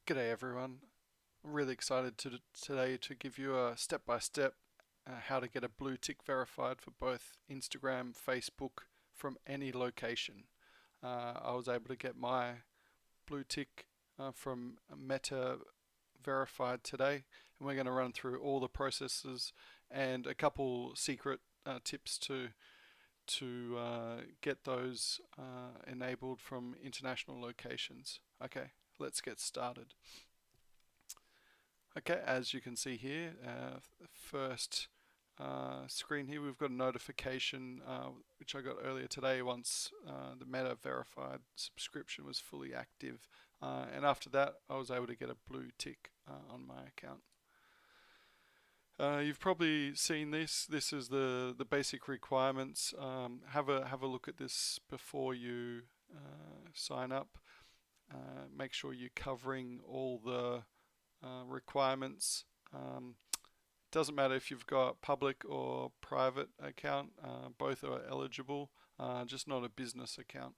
G'day everyone. I'm really excited today to give you a step-by-step how to get a blue tick verified for both Instagram, Facebook from any location. I was able to get my blue tick from Meta verified today, and we're going to run through all the processes and a couple secret tips to get those enabled from international locations. Okay, let's get started. Okay, as you can see here, first screen here, we've got a notification which I got earlier today once the Meta verified subscription was fully active. And after that, I was able to get a blue tick on my account. You've probably seen this. This is the basic requirements. Have a look at this before you sign up. Make sure you're covering all the requirements. Doesn't matter if you've got public or private account, both are eligible, just not a business account.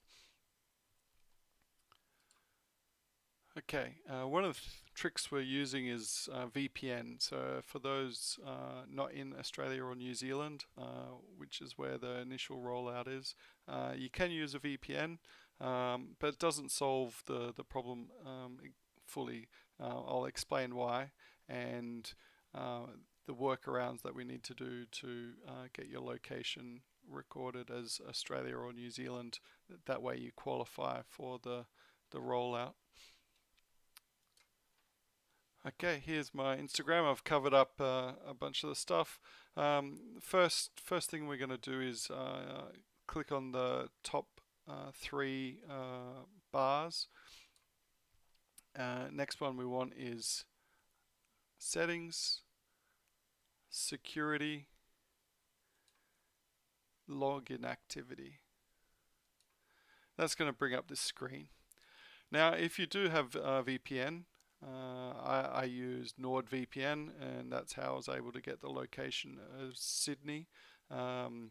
Okay, one of the tricks we're using is VPN. So for those not in Australia or New Zealand, which is where the initial rollout is, you can use a VPN, but it doesn't solve the problem fully. I'll explain why and the workarounds that we need to do to get your location recorded as Australia or New Zealand. That way you qualify for the rollout. Okay, here's my Instagram. I've covered up a bunch of the stuff. First thing we're going to do is click on the top three bars. Next one we want is settings, security, login activity. That's going to bring up this screen. Now, if you do have VPN, I used NordVPN, and that's how I was able to get the location of Sydney. And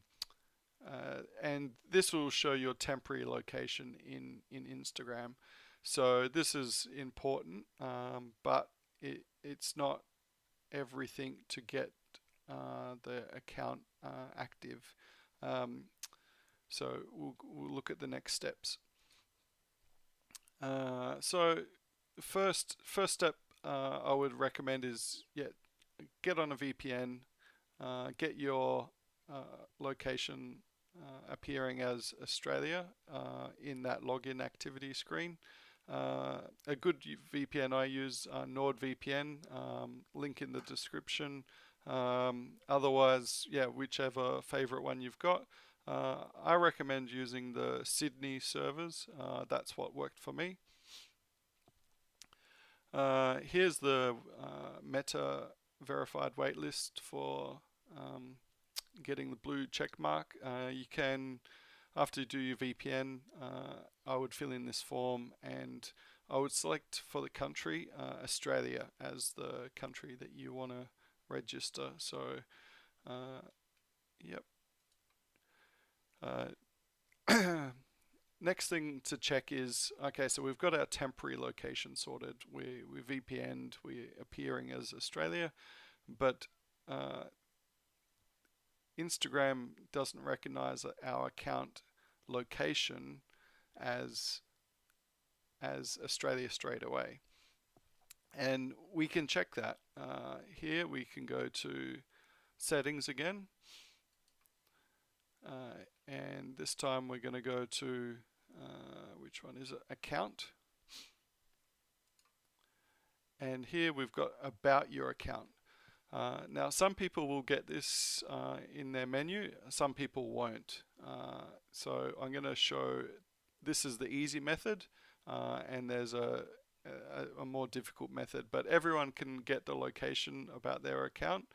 this will show your temporary location in Instagram. So this is important, but it's not everything to get the account active. So we'll look at the next steps. So first step I would recommend is get on a VPN, get your location appearing as Australia in that login activity screen. A good VPN I use, NordVPN, link in the description. Otherwise, whichever favorite one you've got. I recommend using the Sydney servers. That's what worked for me. Here's the Meta verified waitlist for getting the blue check mark. You can, after you do your VPN, I would fill in this form and I would select for the country Australia as the country that you want to register. So, yep. Next thing to check is, okay, so we've got our temporary location sorted. We VPN'd, we're appearing as Australia, but Instagram doesn't recognize our account location as Australia straight away. And we can check that. Here we can go to settings again. And this time we're going to go to, which one is it? Account. And here we've got about your account. Now some people will get this in their menu, some people won't. So I'm going to show, this is the easy method, and there's a more difficult method, but everyone can get the location about their account,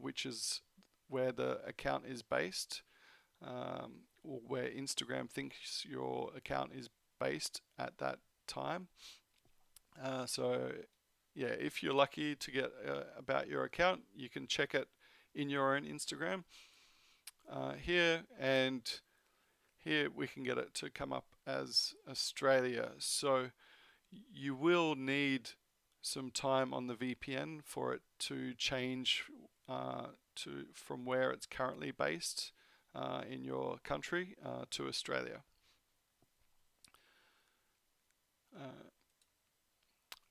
which is where the account is based, or where Instagram thinks your account is based at that time. So yeah, if you're lucky to get about your account, you can check it in your own Instagram here, and here we can get it to come up as Australia. So you will need some time on the VPN for it to change from where it's currently based in your country to Australia.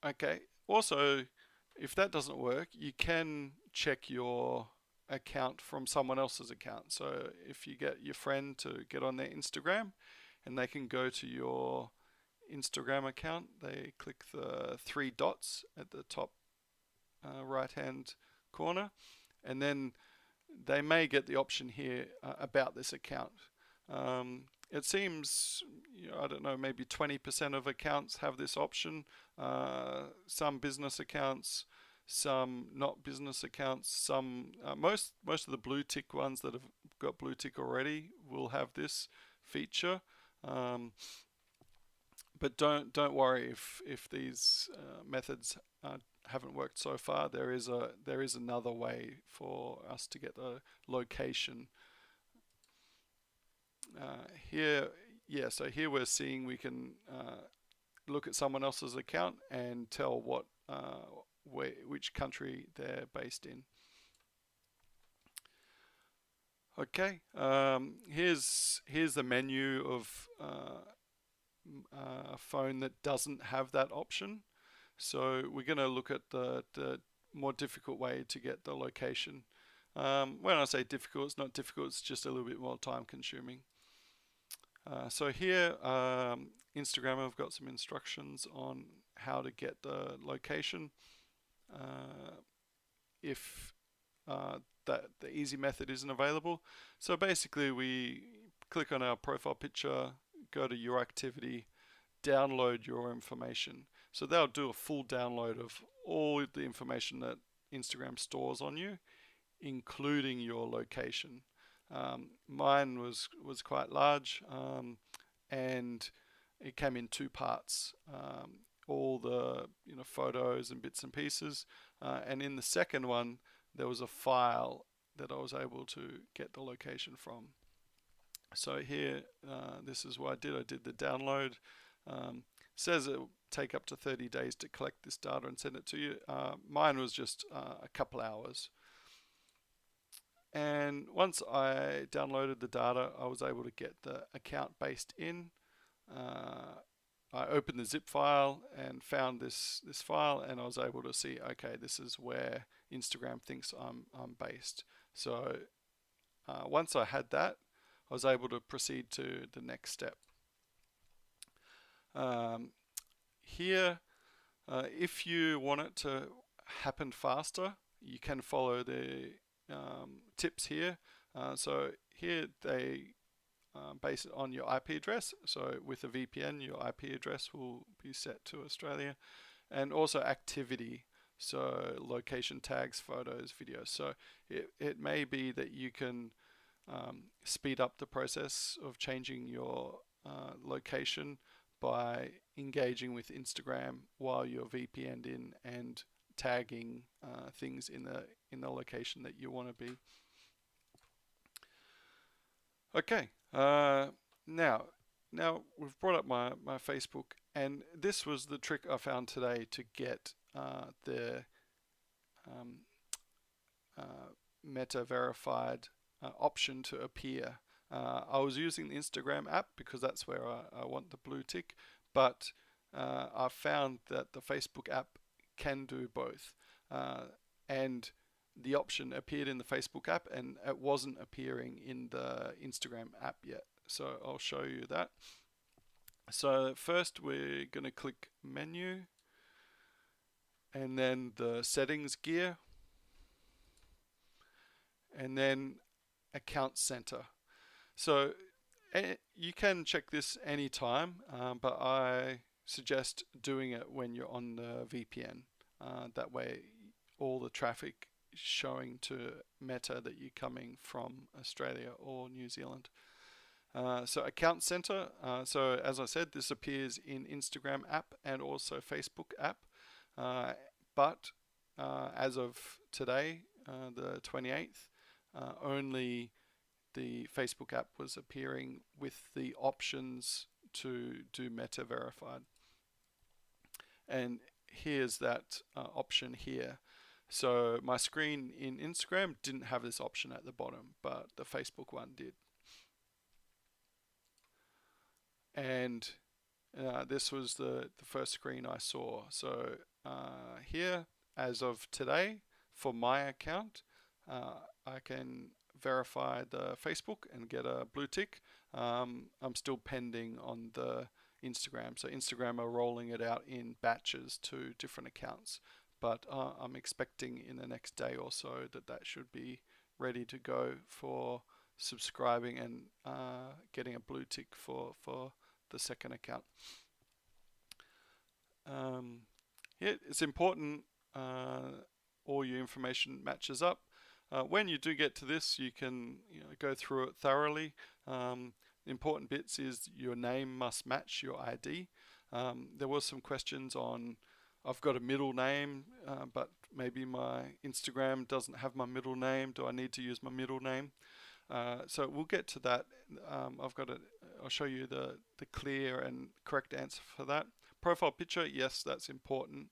Okay. Also, if that doesn't work, you can check your account from someone else's account. So if you get your friend to get on their Instagram and they can go to your Instagram account, they click the three dots at the top right hand corner, and then they may get the option here about this account. It seems, I don't know, maybe 20% of accounts have this option. Some business accounts, some not business accounts. Some most of the blue tick ones that have got blue tick already will have this feature. But don't worry if these methods haven't worked so far. There is another way for us to get the location. Here, yeah. So here we're seeing we can look at someone else's account and tell which country they're based in. Okay. Here's the menu of a phone that doesn't have that option. So we're going to look at the more difficult way to get the location. When I say difficult, it's not difficult, it's just a little bit more time consuming. So here, Instagram have got some instructions on how to get the location. If the easy method isn't available. So basically we click on our profile picture, go to your activity, download your information. So they'll do a full download of all the information that Instagram stores on you, including your location. Mine was quite large, and it came in two parts. All the photos and bits and pieces, and in the second one there was a file that I was able to get the location from. So here, this is what I did. I did the download. Says it will take up to 30 days to collect this data and send it to you. Mine was just a couple hours. And once I downloaded the data, I was able to get the account based in. I opened the zip file and found this file, and I was able to see, okay, this is where Instagram thinks I'm based. So once I had that, I was able to proceed to the next step. Here, if you want it to happen faster, you can follow the tips here. So here they base it on your IP address. So with a VPN, your IP address will be set to Australia, and also activity. So location tags, photos, videos. So it may be that you can speed up the process of changing your location by engaging with Instagram while you're VPN'd in and tagging things in the location that you want to be. Okay, now we've brought up my Facebook, and this was the trick I found today to get the Meta verified option to appear. I was using the Instagram app because that's where I want the blue tick, but I found that the Facebook app can do both, and the option appeared in the Facebook app and it wasn't appearing in the Instagram app yet. So I'll show you that. So first we're going to click menu and then the settings gear and then account center. So you can check this anytime, but I suggest doing it when you're on the VPN. That way all the traffic is showing to Meta that you're coming from Australia or New Zealand. So account center, so as I said, this appears in Instagram app and also Facebook app, but as of today, the 28th, only the Facebook app was appearing with the options to do Meta verified. and here's that option here. So my screen in Instagram didn't have this option at the bottom, but the Facebook one did. And this was the first screen I saw. So here, as of today, for my account, I can verify the Facebook and get a blue tick. I'm still pending on the Instagram. So Instagram are rolling it out in batches to different accounts. But I'm expecting in the next day or so that should be ready to go for subscribing and getting a blue tick for the second account. Yeah, it's important all your information matches up. When you do get to this, you can go through it thoroughly. The important bits is your name must match your ID. There was some questions on, I've got a middle name, but maybe my Instagram doesn't have my middle name. Do I need to use my middle name? So we'll get to that. I'll show you the clear and correct answer for that. Profile picture, yes, that's important.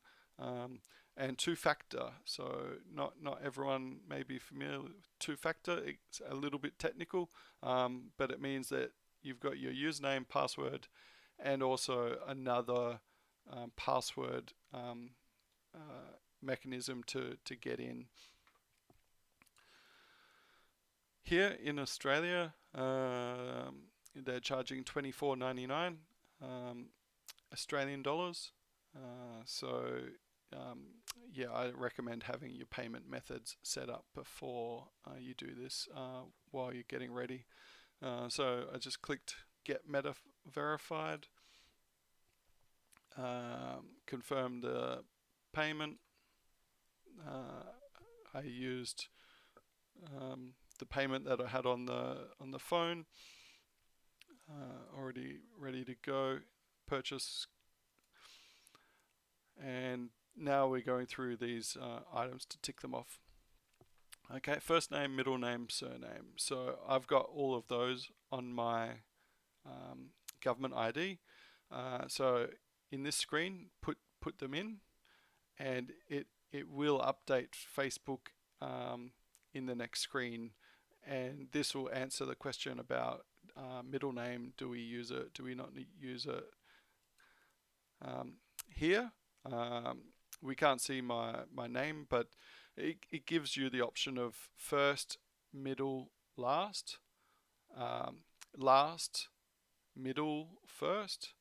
And two-factor, so not everyone may be familiar with two-factor. It's a little bit technical, but it means that you've got your username, password, and also another password mechanism to get in. Here in Australia, they're charging $24.99 Australian dollars. Yeah, I recommend having your payment methods set up before you do this while you're getting ready. So I just clicked Get Meta Verified, confirm the payment. I used the payment that I had on the phone, already ready to go. Purchase, and now we're going through these items to tick them off. Okay, first name, middle name, surname. So I've got all of those on my government ID. So in this screen, put them in, and it will update Facebook in the next screen, and this will answer the question about middle name. Do we use it? Do we not use it? Here, we can't see my name, but it gives you the option of first, middle, last, last, middle, first,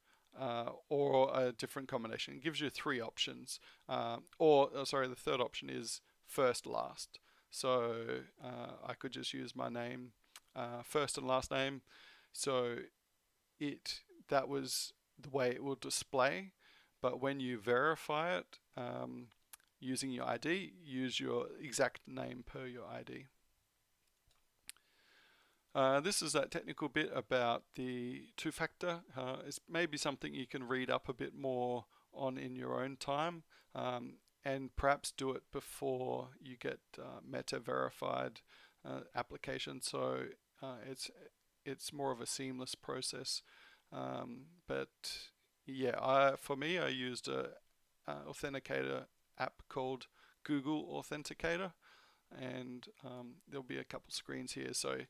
or a different combination. It gives you three options. The third option is first, last. So I could just use my name, first and last name. So that was the way it will display. But when you verify it using your ID, use your exact name per your ID. This is that technical bit about the two-factor. It's maybe something you can read up a bit more on in your own time, and perhaps do it before you get Meta verified application. So it's more of a seamless process. But yeah, for me, I used a authenticator app called Google Authenticator, and there'll be a couple screens here. So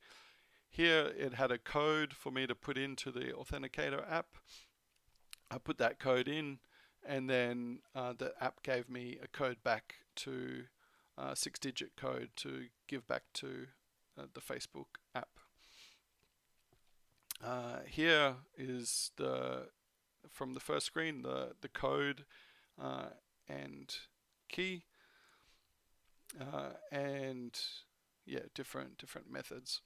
here it had a code for me to put into the Authenticator app. I put that code in, and then the app gave me a code back to 6-digit code to give back to the Facebook app. Here is from the first screen, the code and key, and yeah, different methods,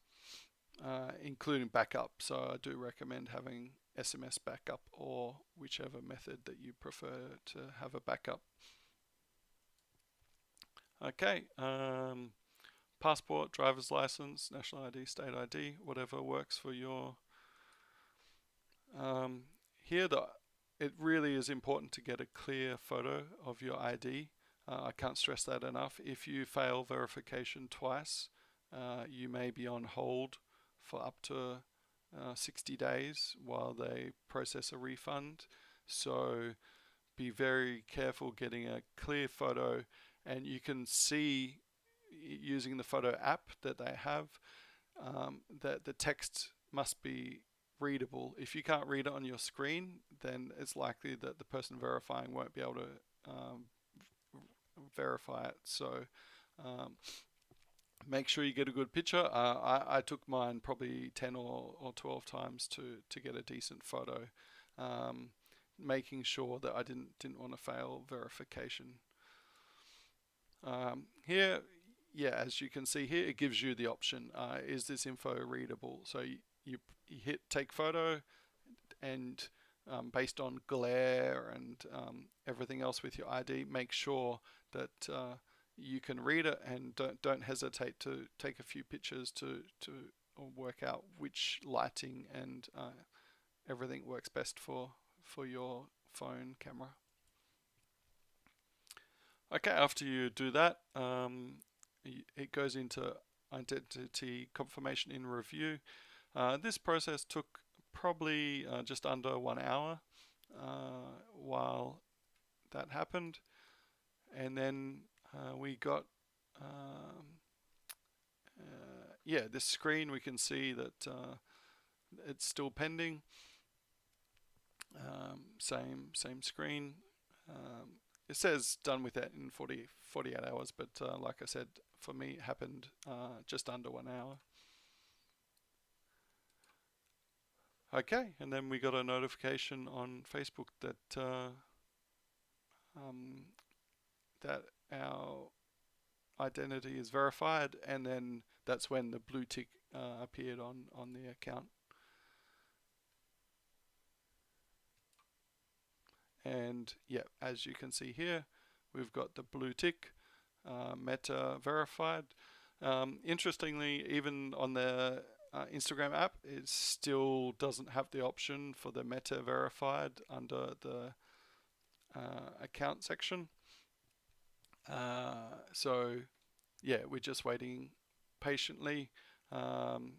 including backup. So I do recommend having SMS backup, or whichever method that you prefer to have a backup. Okay, passport, driver's license, national ID, state ID, whatever works for your. Here, it really is important to get a clear photo of your ID. I can't stress that enough. If you fail verification twice, you may be on hold for up to 60 days while they process a refund. So be very careful getting a clear photo, and you can see using the photo app that they have that the text must be readable. If you can't read it on your screen, then it's likely that the person verifying won't be able to verify it. So make sure you get a good picture. I took mine probably 10 or 12 times to get a decent photo, making sure that I didn't want to fail verification. Here, yeah, as you can see here, it gives you the option, is this info readable? So you hit take photo, and based on glare and everything else with your ID, make sure that you can read it, and don't hesitate to take a few pictures to work out which lighting and everything works best for your phone camera. Okay, after you do that, it goes into identity confirmation in review. This process took probably just under 1 hour while that happened, and then we got yeah, this screen. We can see that it's still pending. Same screen. It says done with that in 48 hours, but like I said, for me it happened just under 1 hour. Okay, and then we got a notification on Facebook that that our identity is verified, and then that's when the blue tick appeared on the account. And yeah, as you can see here, we've got the blue tick, Meta verified. Interestingly, even on the Instagram app, it still doesn't have the option for the Meta verified under the account section. So yeah, we're just waiting patiently,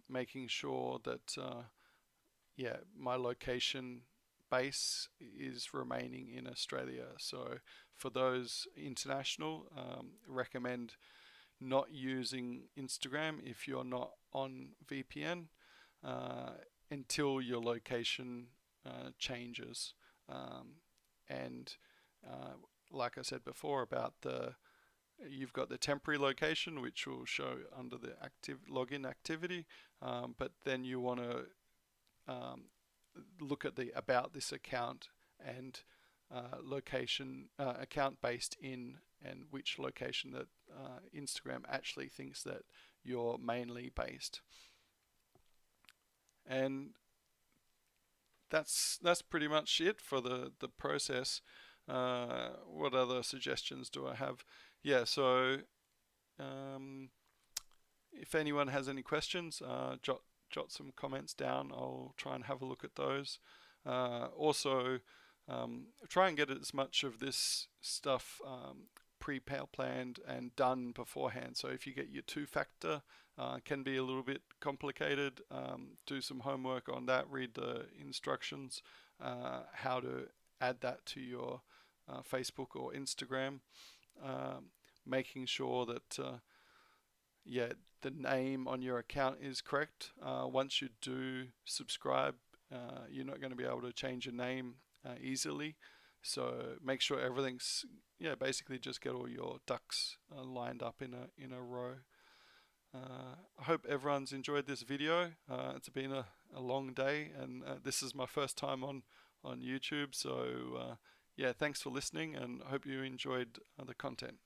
making sure that yeah, my location base is remaining in Australia. So for those international, recommend not using Instagram if you're not on VPN until your location changes. And like I said before about you've got the temporary location, which will show under the active login activity, but then you want to look at the about this account and location account based in, and which location that Instagram actually thinks that you're mainly based. And that's pretty much it for the process. What other suggestions do I have? Yeah, so if anyone has any questions, jot some comments down. I'll try and have a look at those. Also, try and get as much of this stuff pre-planned and done beforehand. So if you get your two-factor, can be a little bit complicated. Do some homework on that. Read the instructions, how to add that to your Facebook or Instagram. Making sure that yeah, the name on your account is correct. Once you do subscribe, you're not going to be able to change your name easily. So make sure everything's, yeah, basically just get all your ducks lined up in a row. I hope everyone's enjoyed this video. It's been a long day, and this is my first time on YouTube. So yeah, thanks for listening, and I hope you enjoyed the content.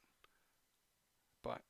Bye.